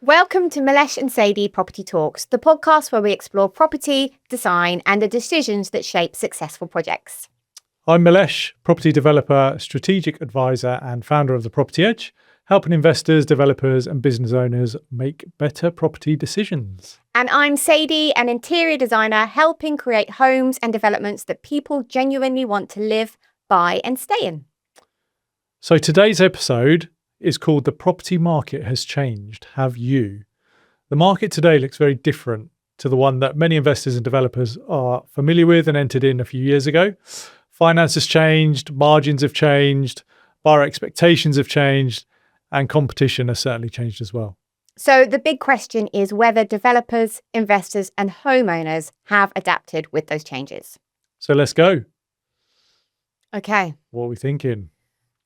Welcome to Milesh and Sadie Property Talks, the podcast where we explore property, design, and the decisions that shape successful projects. I'm Milesh, property developer, strategic advisor, and founder of The Property Edge, helping investors, developers, and business owners make better property decisions. And I'm Sadie, an interior designer, helping create homes and developments that people genuinely want to live, buy, and stay in. So today's episode is called The Property Market Has Changed. Have you? The market today looks very different to the one that many investors and developers are familiar with and entered in a few years ago. Finance has changed, margins have changed, buyer expectations have changed, and competition has certainly changed as well. So the big question is whether developers, investors, and homeowners have adapted with those changes. So let's go. Okay. What are we thinking?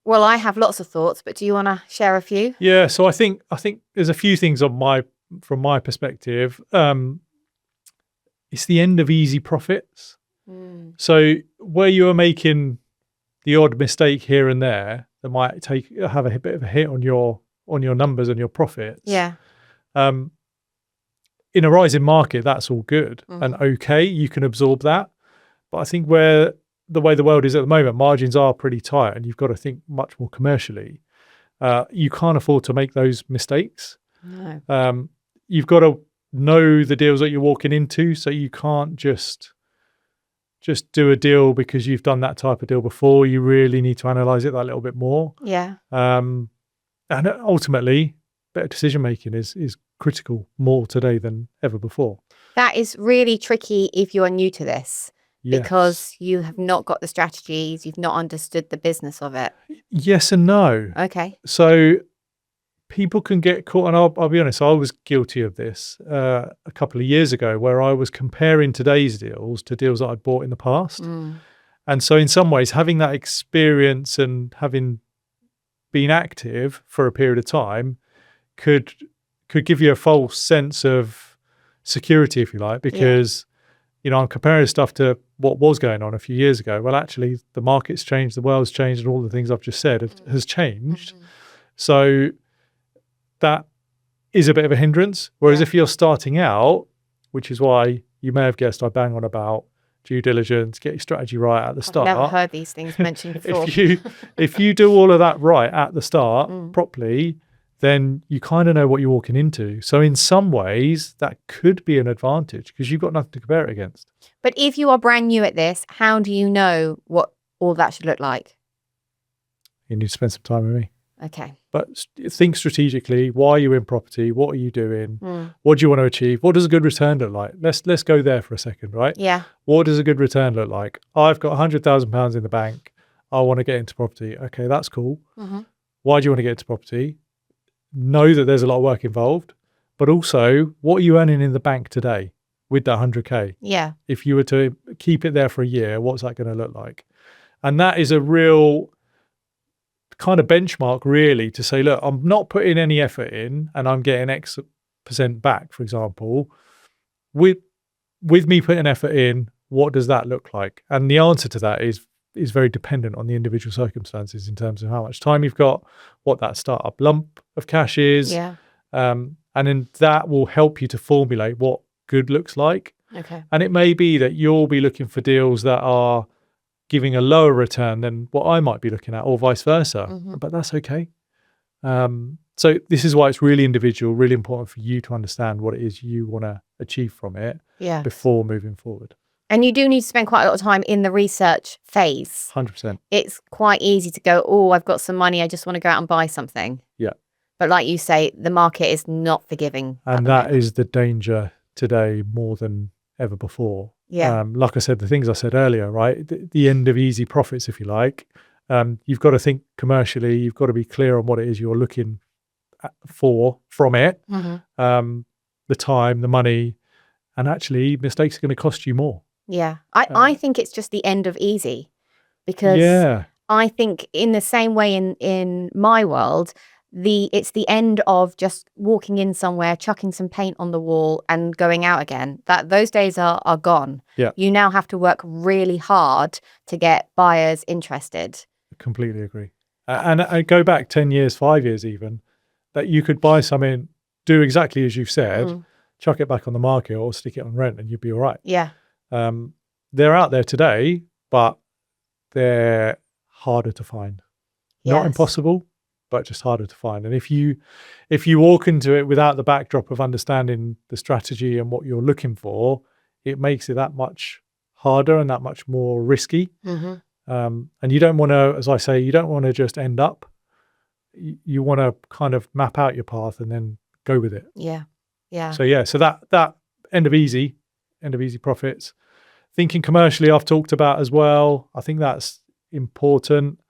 Well, I have lots of thoughts, but do you want to share a few? Yeah, so I think there's a few things from my perspective. It's the end of easy profits. So where you are making the odd mistake here and there that might have a bit of a hit on your numbers and your profits. Yeah. In a rising market, that's all good and okay. You can absorb that. But I think the way the world is at the moment, margins are pretty tight and you've got to think much more commercially. You can't afford to make those mistakes. No. You've got to know the deals that you're walking into, so you can't just do a deal because you've done that type of deal before. You really need to analyze it that little bit more. Yeah. And ultimately, better decision making is critical more today than ever before. That is really tricky if you are new to this. Yes. Because you have not got the strategies, you've not understood the business of it. Yes and no. Okay. So people can get caught, and I'll be honest, I was guilty of this a couple of years ago where I was comparing today's deals to deals that I'd bought in the past. And so in some ways, having that experience and having been active for a period of time could give you a false sense of security, if you like, because I'm comparing stuff to what was going on a few years ago. Well, actually, the market's changed, the world's changed, and all the things I've just said has changed. So that is a bit of a hindrance. Whereas if you're starting out, which is why you may have guessed I bang on about due diligence, get your strategy right at the start. I've never heard these things mentioned before. if you do all of that right at the start properly, then you kind of know what you're walking into. So in some ways, that could be an advantage because you've got nothing to compare it against. But if you are brand new at this, how do you know what all that should look like? You need to spend some time with me. Okay. But think strategically. Why are you in property? What are you doing? What do you want to achieve? What does a good return look like? Let's go there for a second, right? Yeah. What does a good return look like? I've got £100,000 in the bank. I want to get into property. Okay, that's cool. Why do you want to get into property? Know that there's a lot of work involved, but also what are you earning in the bank today with that 100K? Yeah. If you were to keep it there for a year, what's that going to look like? And that is a real kind of benchmark really to say, look, I'm not putting any effort in and I'm getting X percent back, for example. With me putting effort in, what does that look like? And the answer to that is very dependent on the individual circumstances in terms of how much time you've got, what that startup lump of cash is. Yeah. And then that will help you to formulate what good looks like. Okay. And it may be that you'll be looking for deals that are giving a lower return than what I might be looking at, or vice versa. But that's okay. So this is why it's really individual, really important for you to understand what it is you want to achieve from it before moving forward. And you do need to spend quite a lot of time in the research phase. 100%. It's quite easy to go, oh, I've got some money, I just want to go out and buy something. Yeah. But like you say, the market is not forgiving. And that is the danger today more than ever before. Yeah. Like I said, the things I said earlier, right? The end of easy profits, if you like. You've got to think commercially. You've got to be clear on what it is you're looking for from it. The time, the money, and actually mistakes are going to cost you more. Yeah. I think it's just the end of easy because I think in the same way in my world, it's the end of just walking in somewhere, chucking some paint on the wall and going out again. Those days are gone. Yeah. You now have to work really hard to get buyers interested. Completely agree. And I go back 10 years, 5 years even, that you could buy something do exactly as you've said, chuck it back on the market or stick it on rent and you'd be all right. Yeah. They're out there today, but they're harder to find. Not impossible, but just harder to find. And if you walk into it without the backdrop of understanding the strategy and what you're looking for, it makes it that much harder and that much more risky. And you don't want to, as I say, you don't want to just end up. You want to kind of map out your path and then go with it. Yeah. Yeah. So so that end of easy profits. Thinking commercially, I've talked about as well. I think that's important.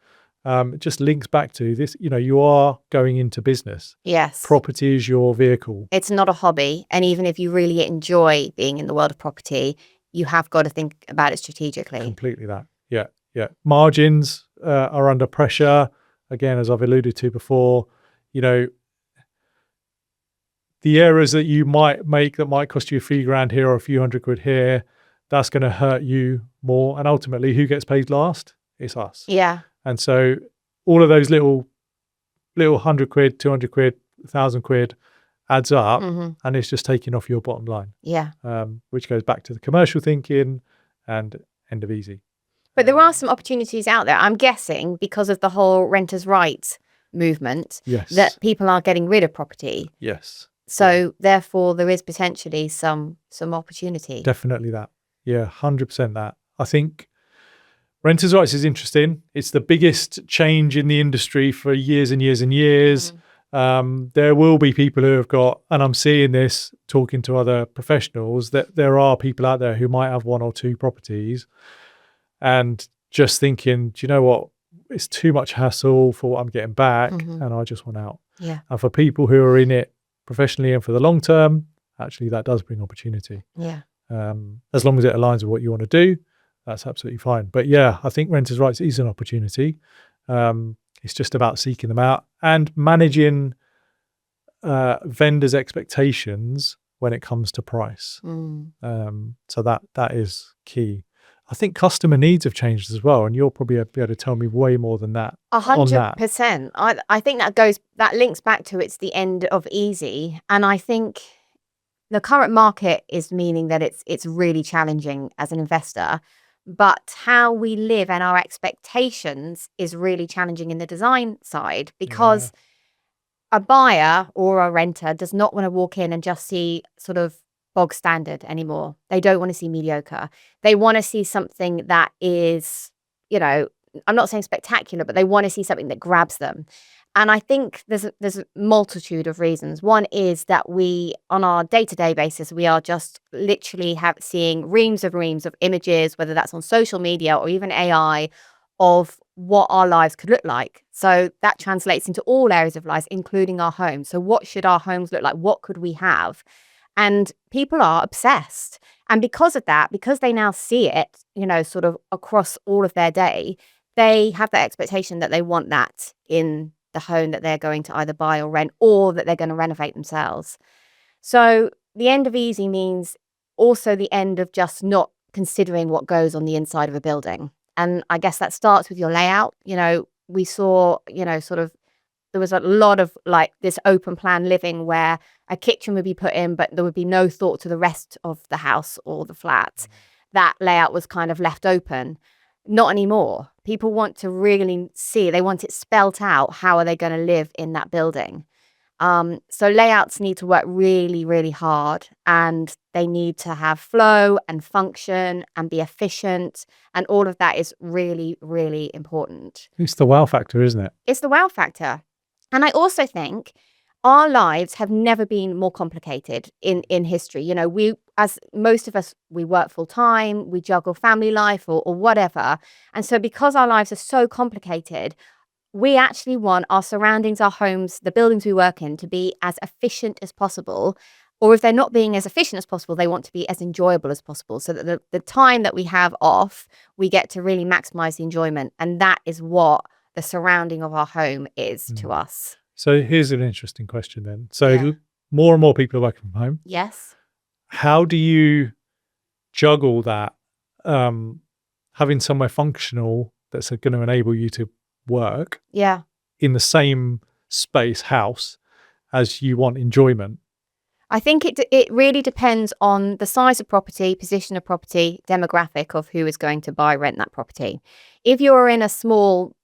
It just links back to this, you are going into business. Yes. Property is your vehicle. It's not a hobby. And even if you really enjoy being in the world of property, you have got to think about it strategically. Completely that. Yeah. Yeah. Margins are under pressure. Again, as I've alluded to before, the errors that you might make that might cost you a few grand here or a few £100 here, that's going to hurt you more. And ultimately, who gets paid last? It's us. Yeah. And so all of those little £100, £200, £1,000 adds up, and it's just taking off your bottom line. Yeah. Which goes back to the commercial thinking and end of easy. But there are some opportunities out there. I'm guessing because of the whole renters' rights movement, that people are getting rid of property. Yes. So therefore, there is potentially some opportunity. Definitely that. Yeah, 100% that. I think renters' rights is interesting. It's the biggest change in the industry for years and years and years. There will be people who have got, and I'm seeing this talking to other professionals, that there are people out there who might have one or two properties and just thinking, do you know what? It's too much hassle for what I'm getting back, and I just want out. Yeah. And for people who are in it professionally and for the long term, actually that does bring opportunity. Yeah. As long as it aligns with what you want to do, that's absolutely fine. But yeah, I think renters' rights is an opportunity. It's just about seeking them out and managing vendors' expectations when it comes to price. So that is key. I think customer needs have changed as well, and you'll probably be able to tell me way more than that. 100%. I think that links back to it's the end of easy, and I think the current market is meaning that it's really challenging as an investor. But how we live and our expectations is really challenging in the design side, because a buyer or a renter does not want to walk in and just see sort of bog standard anymore. They don't want to see mediocre. They want to see something that is, I'm not saying spectacular, but they want to see something that grabs them. And I think there's a multitude of reasons. One is that we, on our day-to-day basis, we are just literally seeing reams of images, whether that's on social media or even AI, of what our lives could look like. So that translates into all areas of life, including our homes. So what should our homes look like? What could we have? And people are obsessed. And because of that, because they now see it, sort of across all of their day, they have that expectation that they want that in the home that they're going to either buy or rent, or that they're going to renovate themselves. So the end of easy means also the end of just not considering what goes on the inside of a building. And I guess that starts with your layout. We saw, sort of, there was a lot of like this open plan living where a kitchen would be put in, but there would be no thought to the rest of the house or the flat. That layout was kind of left open. Not anymore. People want to really see, they want it spelt out. How are they going to live in that building? So layouts need to work really, really hard, and they need to have flow and function and be efficient. And all of that is really, really important. It's the wow factor, isn't it? It's the wow factor. And I also think our lives have never been more complicated in history. We, as most of us, we work full time, we juggle family life or whatever. And so because our lives are so complicated, we actually want our surroundings, our homes, the buildings we work in to be as efficient as possible. Or if they're not being as efficient as possible, they want to be as enjoyable as possible, so that the time that we have off, we get to really maximize the enjoyment. And that is what the surrounding of our home is to us. So here's an interesting question then. So more and more people are working from home. Yes. How do you juggle that, having somewhere functional that's going to enable you to work in the same space, house, as you want enjoyment? I think it really depends on the size of property, position of property, demographic of who is going to buy, rent that property. If you're in a small,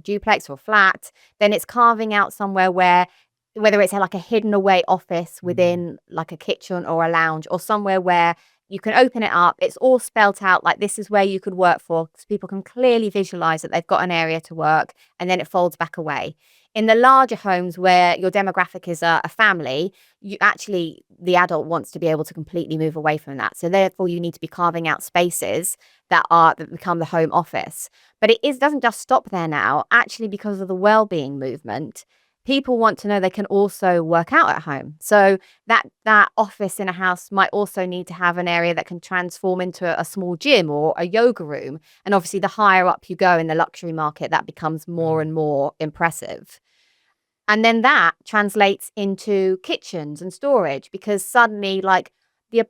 duplex or flat, then it's carving out somewhere whether it's like a hidden away office within like a kitchen or a lounge, or somewhere where you can open it up. It's all spelt out, like this is where you could work for, so people can clearly visualize that they've got an area to work, and then it folds back away. In the larger homes where your demographic is a family, the adult wants to be able to completely move away from that. So therefore you need to be carving out spaces that become the home office. But it doesn't just stop there now. Actually, because of the well-being movement, people want to know they can also work out at home. So that office in a house might also need to have an area that can transform into a small gym or a yoga room. And obviously, the higher up you go in the luxury market, that becomes more and more impressive. And then that translates into kitchens and storage, because suddenly, like, the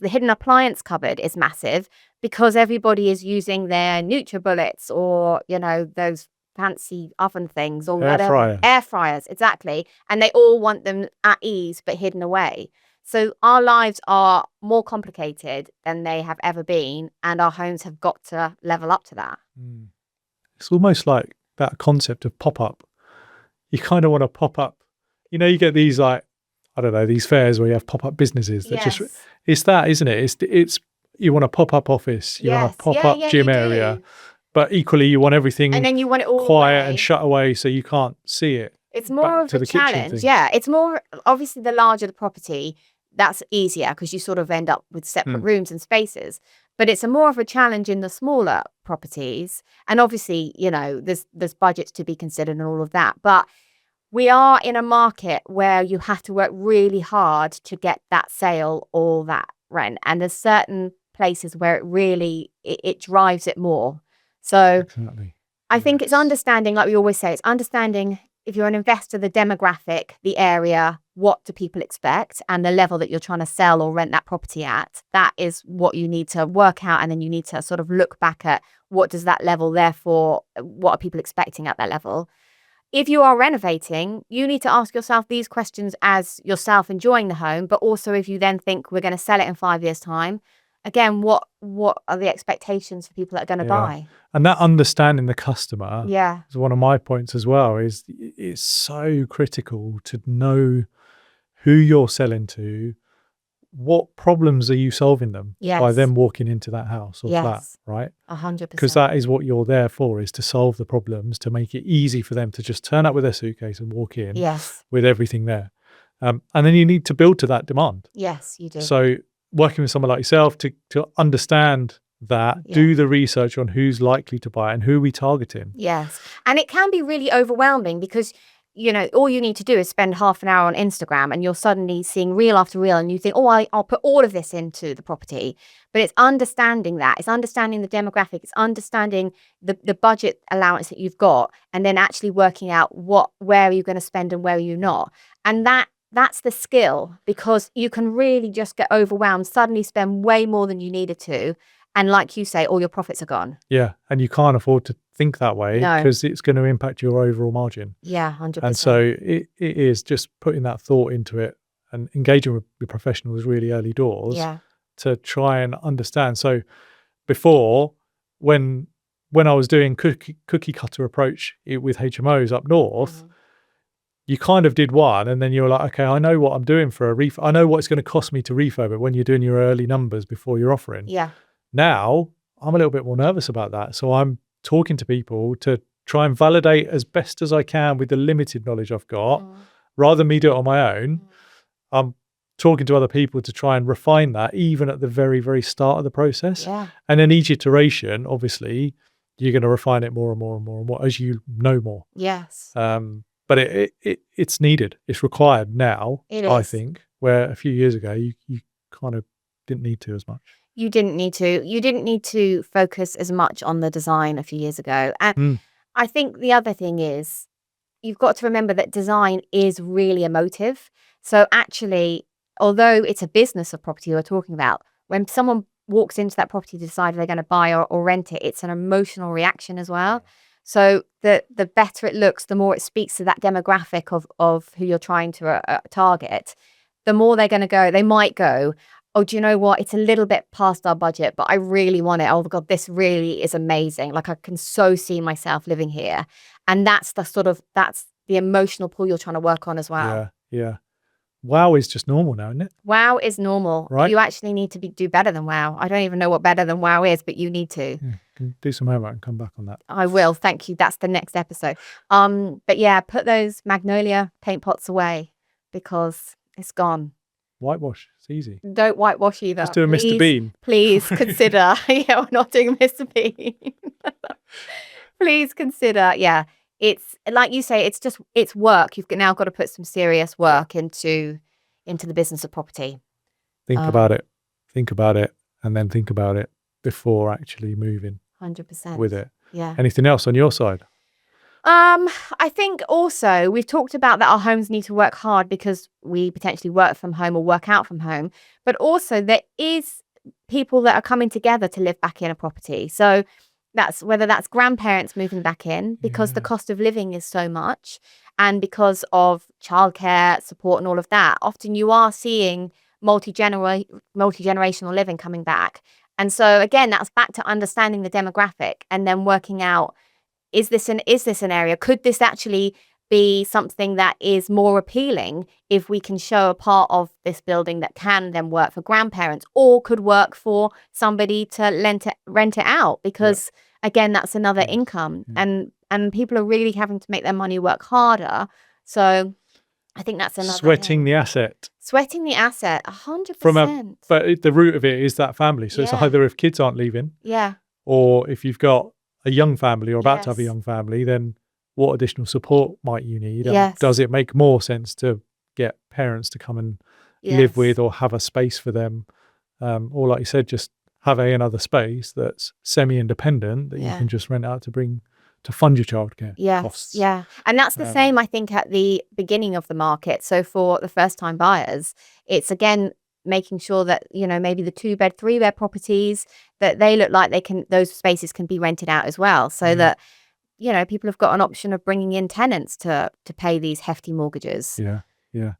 hidden appliance cupboard is massive because everybody is using their NutriBullets or, those fancy oven things or whatever. Air fryers, exactly. And they all want them at ease but hidden away. So our lives are more complicated than they have ever been, and our homes have got to level up to that. It's almost like that concept of pop-up. You kind of want to pop up. You get these, like, I don't know, these fairs where you have pop-up businesses that it's that, isn't it? It's you want a pop-up office, you want a pop-up gym area. But equally, you want everything and then you want it all quiet away and shut away so you can't see it. It's more of a challenge. Yeah, it's more, obviously, the larger the property, that's easier because you sort of end up with separate rooms and spaces. But it's more of a challenge in the smaller properties. And obviously, there's budgets to be considered and all of that. But we are in a market where you have to work really hard to get that sale or that rent. And there's certain places where it really, it drives it more. So I think it's understanding, like we always say, it's understanding, if you're an investor, the demographic, the area, what do people expect, and the level that you're trying to sell or rent that property at. That is what you need to work out. And then you need to sort of look back at what does that level, therefore, what are people expecting at that level? If you are renovating, you need to ask yourself these questions as yourself enjoying the home, but also if you then think we're going to sell it in 5 years' time, again, what are the expectations for people that are going to buy? And that understanding the customer is one of my points as well. It's so critical to know who you're selling to, what problems are you solving them by them walking into that house or flat, right? 100%. Because that is what you're there for, is to solve the problems, to make it easy for them to just turn up with their suitcase and walk in with everything there. And then you need to build to that demand. Yes, you do. So working with someone like yourself to understand that, do the research on who's likely to buy and who are we targeting. Yes. And it can be really overwhelming because, all you need to do is spend half an hour on Instagram and you're suddenly seeing reel after reel and you think, I'll put all of this into the property. But it's understanding that. It's understanding the demographic. It's understanding the budget allowance that you've got, and then actually working out where are you going to spend and where are you not. And that's the skill, because you can really just get overwhelmed, suddenly spend way more than you needed to. And like you say, all your profits are gone. Yeah. And you can't afford to think that way because it's going to impact your overall margin. Yeah, 100%. And so it is just putting that thought into it and engaging with professionals really early doors to try and understand. So before, when I was doing cookie cutter approach with HMOs up north, you kind of did one and then you're like, okay, I know what I'm doing for a refurb. I know what it's going to cost me to refurb it when you're doing your early numbers before you're offering. Yeah. Now, I'm a little bit more nervous about that. So I'm talking to people to try and validate as best as I can with the limited knowledge I've got, rather than me do it on my own. I'm talking to other people to try and refine that, even at the very, very start of the process. Yeah. And then each iteration, obviously, you're going to refine it more and more and more and more as you know more. Yes. But it's needed. It's required now, I think, where a few years ago, you kind of didn't need to as much. You didn't need to focus as much on the design a few years ago. And I think the other thing is, you've got to remember that design is really emotive. So actually, although it's a business of property we're talking about, when someone walks into that property to decide if they're going to buy or rent it, it's an emotional reaction as well. So the better it looks, the more it speaks to that demographic of who you're trying to target, the more they're going to go. They might go, oh, do you know what? It's a little bit past our budget, but I really want it. Oh God, this really is amazing. Like I can so see myself living here. And that's the emotional pull you're trying to work on as well. Yeah. Wow is just normal now, isn't it? Wow is normal. Right? You actually need to do better than wow. I don't even know what better than wow is, but you need to. Yeah, can do some homework and come back on that. I will. Thank you. That's the next episode. But yeah, put those magnolia paint pots away because it's gone. Whitewash. It's easy. Don't whitewash either. Just do a Mr. Bean. Please consider. Yeah, we're not doing Mr. Bean. Please consider. Yeah. It's like you say, it's work. You've now got to put some serious work into the business of property. Think about it, and then think about it before actually moving 100% with it. Yeah. Anything else on your side? I think also we've talked about that our homes need to work hard because we potentially work from home or work out from home, but also there is people that are coming together to live back in a property. So that's whether that's grandparents moving back in because the cost of living is so much and because of childcare support and all of that. Often you are seeing multi-generational living coming back. And so again, that's back to understanding the demographic and then working out, is this an area? Could this actually be something that is more appealing if we can show a part of this building that can then work for grandparents or could work for somebody to rent it out? Because again, that's another income and people are really having to make their money work harder. So I think that's another sweating the asset, 100%. But the root of it is that family. So it's either if kids aren't leaving, or if you've got a young family or about to have a young family, then what additional support might you need? And does it make more sense to get parents to come and live with or have a space for them? Or like you said, just have another space that's semi-independent that you can just rent out to fund your childcare costs. Yeah. And that's the same, I think, at the beginning of the market. So for the first-time buyers, it's again making sure that, maybe the 2-bed, 3-bed properties, that they look like those spaces can be rented out as well. So that, people have got an option of bringing in tenants to pay these hefty mortgages. Yeah.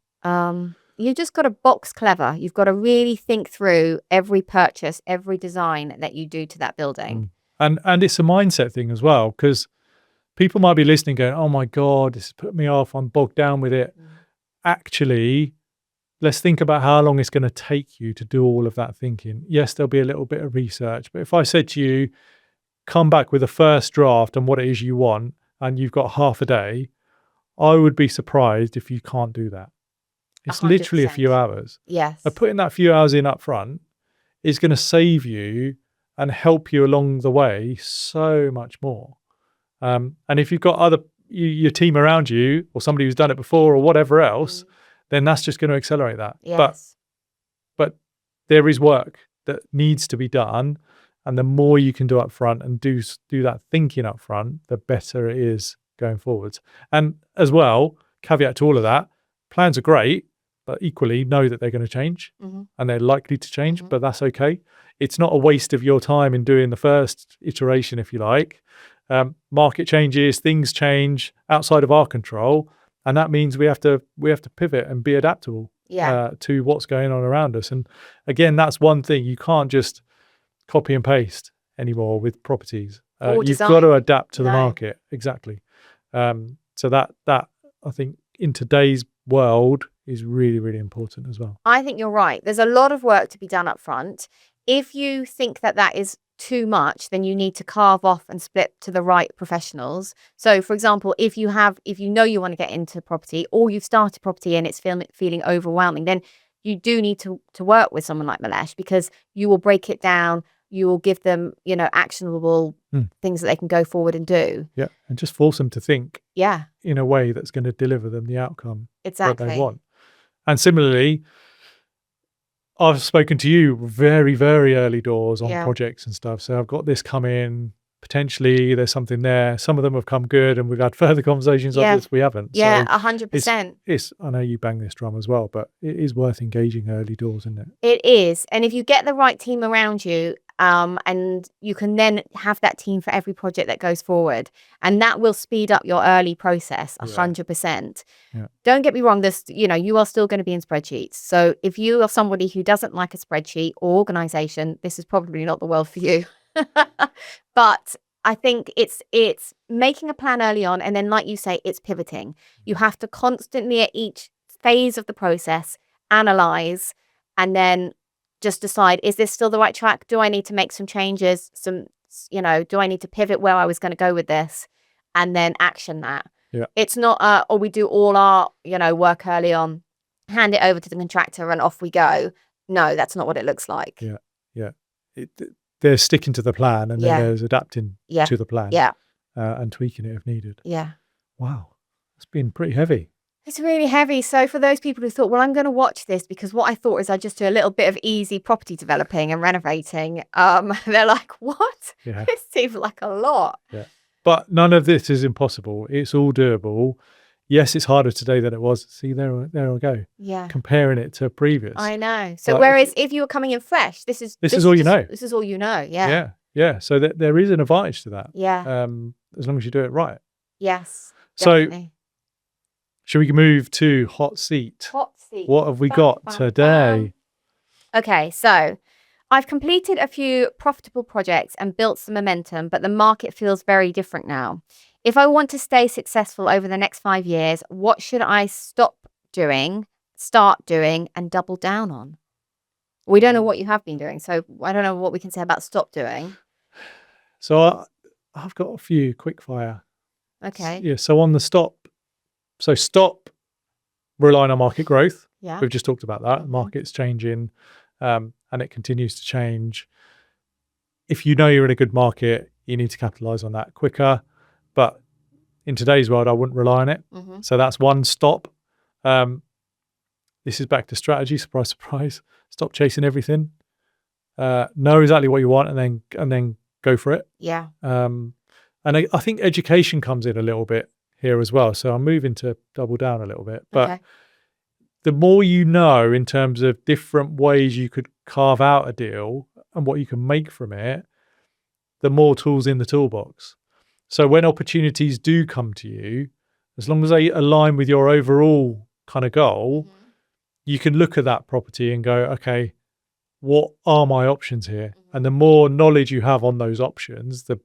You've just got to box clever. You've got to really think through every purchase, every design that you do to that building. And it's a mindset thing as well, because people might be listening going, oh my God, this has put me off. I'm bogged down with it. Actually, let's think about how long it's going to take you to do all of that thinking. Yes, there'll be a little bit of research, but if I said to you, come back with a first draft on what it is you want, and you've got half a day, I would be surprised if you can't do that. It's 100%. Literally a few hours. Yes. But putting that few hours in up front is going to save you and help you along the way so much more. And if you've got your team around you or somebody who's done it before or whatever else, then that's just going to accelerate that. Yes. But there is work that needs to be done. And the more you can do up front and do that thinking up front, the better it is going forwards. And as well, caveat to all of that, plans are great, but equally know that they're going to change and they're likely to change, but that's okay. It's not a waste of your time in doing the first iteration, if you like. Market changes, things change outside of our control. And that means we have to pivot and be adaptable to what's going on around us. And again, that's one thing. You can't just copy and paste anymore with properties. You've got to adapt to the market. Exactly. So that I think in today's world is really, really important as well. I think you're right. There's a lot of work to be done up front. If you think that is too much, then you need to carve off and split to the right professionals. So for example, if you know you want to get into property or you've started property and it's feeling overwhelming, then you do need to work with someone like Milesh, because you will break it down. You will give them, actionable things that they can go forward and do. Yeah. And just force them to think in a way that's going to deliver them the outcome that they want. And similarly, I've spoken to you very, very early doors on projects and stuff. So I've got this coming, potentially there's something there. Some of them have come good and we've had further conversations on this. We haven't. Yeah, 100%. I know you bang this drum as well, but it is worth engaging early doors, isn't it? It is. And if you get the right team around you, And you can then have that team for every project that goes forward, and that will speed up your early process 100%. Yeah. Don't get me wrong, this, you are still going to be in spreadsheets. So if you are somebody who doesn't like a spreadsheet or organization, this is probably not the world for you. But I think it's making a plan early on, and then, like you say, it's pivoting. You have to constantly at each phase of the process analyze, and then just decide, is this still the right track? Do I need to make some changes? Do I need to pivot where I was going to go with this? And then action that. Yeah. It's not, we do all our, work early on, hand it over to the contractor and off we go. No, that's not what it looks like. Yeah. Yeah. They're sticking to the plan, and then there's adapting to the plan. Yeah. And tweaking it if needed. Yeah. Wow. It's been pretty heavy. It's really heavy. So for those people who thought, well, I'm going to watch this because what I thought is I just do a little bit of easy property developing and renovating. They're like, what? Yeah. This seems like a lot. Yeah. But none of this is impossible. It's all doable. Yes, it's harder today than it was. See, there we go. Yeah. Comparing it to previous. I know. So whereas if you were coming in fresh, this is all you know. This is all you know. Yeah. Yeah. Yeah. So there is an advantage to that. Yeah. As long as you do it right. Yes. Definitely. So should we move to hot seat? Hot seat. What have we got today? Okay, so I've completed a few profitable projects and built some momentum, but the market feels very different now. If I want to stay successful over the next 5 years, what should I start doing, and double down on? We don't know what you have been doing, so I don't know what we can say about stop doing. So I've got a few quick fire. Okay. Yeah, so on the stop. So stop relying on market growth. Yeah. We've just talked about that. The market's changing, and it continues to change. If you know you're in a good market, you need to capitalize on that quicker. But in today's world, I wouldn't rely on it. Mm-hmm. So that's one stop. This is back to strategy. Surprise, surprise. Stop chasing everything. Know exactly what you want, and then go for it. Yeah. And I think education comes in a little bit here as well. So I'm moving to double down a little bit. But the more you know in terms of different ways you could carve out a deal and what you can make from it, the more tools in the toolbox. So when opportunities do come to you, as long as they align with your overall kind of goal, you can look at that property and go, okay, what are my options here? And the more knowledge you have on those options, the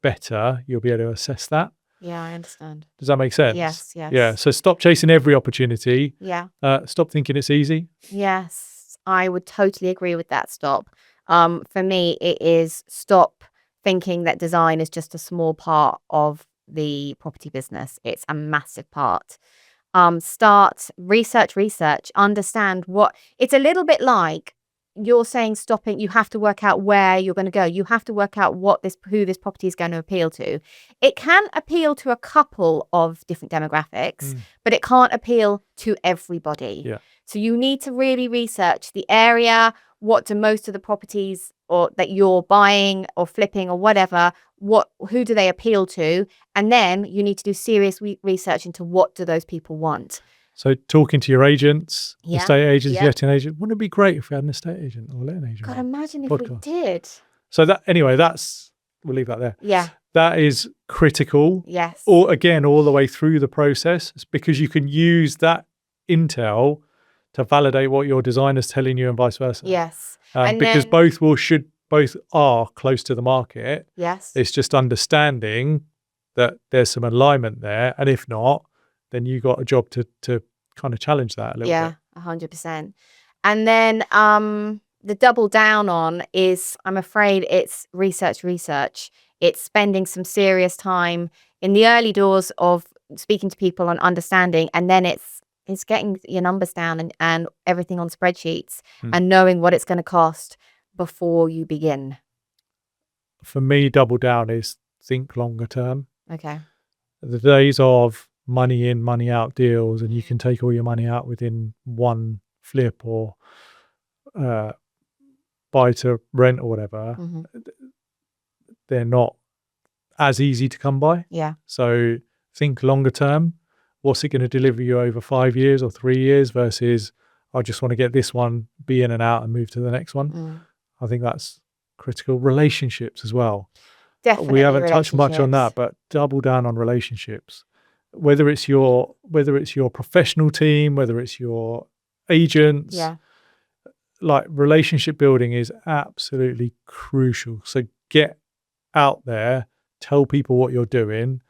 better you'll be able to assess that. Yeah, I understand. Does that make sense? Yes, yes. Yeah, so stop chasing every opportunity. Yeah. Stop thinking it's easy. Yes, I would totally agree with that, stop. For me, it is stop thinking that design is just a small part of the property business. It's a massive part. Start research, understand what, it's a little bit like you're saying stopping, you have to work out where you're going to go. You have to work out who this property is going to appeal to. It can appeal to a couple of different demographics, but it can't appeal to everybody. Yeah. So you need to really research the area. What do most of the properties or that you're buying or flipping or whatever, who do they appeal to? And then you need to do serious research into what do those people want. So talking to your agents, estate agents, letting agent. Wouldn't it be great if we had an estate agent or letting agent? God, imagine if we did. So we'll leave that there. Yeah. That is critical. Yes. Or again, all the way through the process, it's because you can use that intel to validate what your designer's telling you and vice versa. Yes. Because both are close to the market. Yes. It's just understanding that there's some alignment there. And if not, then you got a job to kind of challenge that a little bit. Yeah, 100%. And then the double down on is, I'm afraid it's research. It's spending some serious time in the early doors of speaking to people and understanding, and then it's getting your numbers down and everything on spreadsheets and knowing what it's going to cost before you begin. For me, double down is think longer term. Okay. The days of money in, money out deals, and you can take all your money out within one flip or buy to rent or whatever, they're not as easy to come by. Yeah. So think longer term. What's it going to deliver you over 5 years or 3 years versus I just want to get this one, be in and out and move to the next one. I think that's critical. Relationships as well. Definitely. We haven't touched much on that, but double down on relationships. Whether it's your professional team, whether it's your agents, like relationship building is absolutely crucial. So get out there, tell people what you're doing,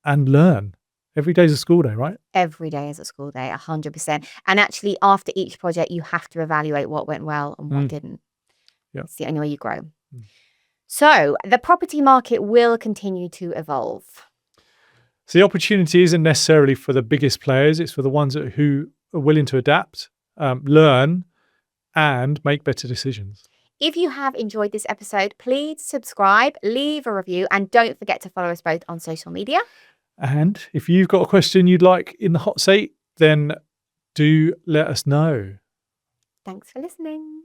and learn. Every day's a school day, right? Every day is a school day, 100%. And actually, after each project, you have to evaluate what went well and what didn't. Yeah. It's the only way you grow. So the property market will continue to evolve. So the opportunity isn't necessarily for the biggest players. It's for the ones who are willing to adapt, learn, and make better decisions. If you have enjoyed this episode, please subscribe, leave a review, and don't forget to follow us both on social media. And if you've got a question you'd like in the hot seat, then do let us know. Thanks for listening.